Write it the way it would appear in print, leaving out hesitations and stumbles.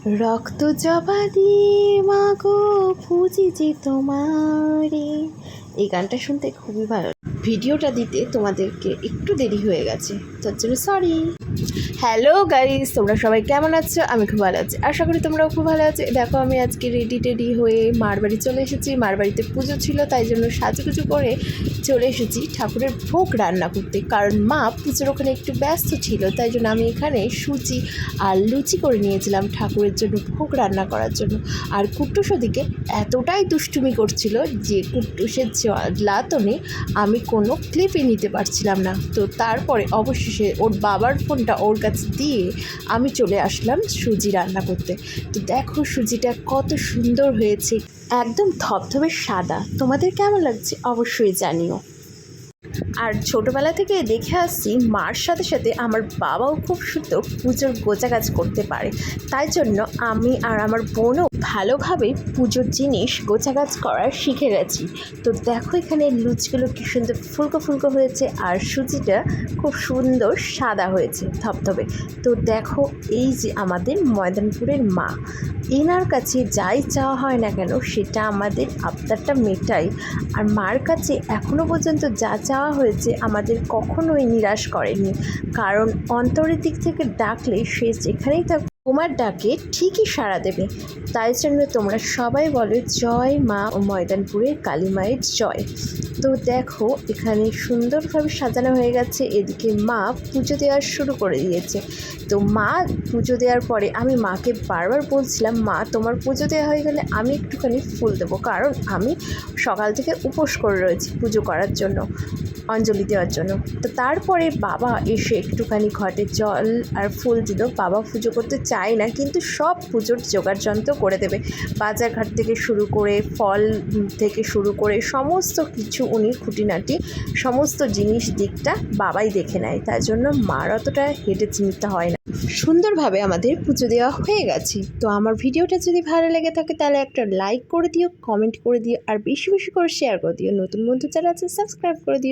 রক্ত জবা দিয়ে মাগো পুজি যে তোমারে। এই গানটা শুনতে খুবই ভালো। ভিডিওটা দিতে তোমাদেরকে একটু দেরি হয়ে গেছে, তার জন্য সরি। হ্যালো গাইস, তোমরা সবাই কেমন আছো? আমি খুব ভালো আছি, আশা করি তোমরাও খুব ভালো আছো। দেখো আমি আজকে রেডি হয়ে মার বাড়ি চলে এসেছি। মার বাড়িতে পুজো ছিল, তাই জন্য সাজুগুজু করে চলে এসেছি ঠাকুরের ভোগ রান্না করতে, কারণ মা পুজোর ওখানে একটু ব্যস্ত ছিল। তাই জন্য আমি এখানে সুজি আর লুচি করে নিয়েছিলাম ঠাকুরের জন্য ভোগ রান্না করার জন্য। আর কুট্টুস ওদিকে এতটাই দুষ্টুমি করছিল যে কুট্টুসের জ্বালাতনে আমি কোনো ক্লিপই নিতে পারছিলাম না। তো তারপরে অবশেষে ওর বাবার ফোনটা ওর কাছে দিয়ে আমি চলে আসলাম সুজি রান্না করতে। তো দেখো সুজিটা কত সুন্দর হয়েছে, একদম ধবধবে সাদা। তোমাদের কেমন লাগছে অবশ্যই জানিও। আর ছোটোবেলা থেকে দেখে আসছি মার সাথে সাথে আমার বাবাও খুব সুন্দর পুজোর গোছাগাছ করতে পারে। তাই জন্য আমি আর আমার বোনও ভালোভাবে পুজোর জিনিস গোছাগাছ করা শিখে গেছি। তো দেখো এখানে লুচিগুলো কী সুন্দর ফুলকো ফুলকো হয়েছে, আর সুজিটা খুব সুন্দর সাদা হয়েছে ধবধবে। তো দেখো এই যে আমাদের ময়দানপুরের মা, এনার কাছে যাই চাওয়া হয় না কেন সেটা আমাদের আবদারটা মেটাই। আর মার কাছে এখনও পর্যন্ত যা চাওয়া হয়েছে আমাদের কখনোই নিরাশ করেনি, কারণ অন্তরের দিক থেকে ডাকলে সে যেখানেই থাক তোমার ডাকে ঠিকই সাড়া দেবে। তাই জন্য তোমরা সবাই বলো জয় মা ও ময়দানপুরের কালী মায়ের জয়। তো দেখো এখানে সুন্দরভাবে সাজানো হয়ে গেছে, এদিকে মা পুজো দেওয়া শুরু করে দিয়েছে। তো মা পুজো দেওয়ার পরে আমি মাকে বারবার বলছিলাম, মা তোমার পুজো দেওয়া হয়ে গেলে আমি একটুখানি ফুল দেবো, কারণ আমি সকাল থেকে উপোস করে রয়েছি পুজো করার জন্য, অঞ্জলি দেওয়ার জন্য। তো তারপরে বাবা এসে একটুখানি ঘটে জল আর ফুল দিল। বাবা পুজো করতে চায় না, কিন্তু সব পুজোর জোগাড় যন্ত্র করে দেবে, বাজারঘাট থেকে শুরু করে ফল থেকে শুরু করে সমস্ত কিছু উনি খুঁটিনাটি সমস্ত জিনিস দিকটা বাবাই দেখে নেয়। তাই জন্য মার অতটা হেঁটে চিনতে হয় না। সুন্দরভাবে আমাদের পুজো দেওয়া হয়ে গেছে। তো আমার ভিডিওটা যদি ভালো লেগে থাকে তাহলে একটা লাইক করে দিও, কমেন্ট করে দিও, আর বেশি বেশি করে শেয়ার করে দিও। নতুন বন্ধু যারা আছে সাবস্ক্রাইব করে দিও।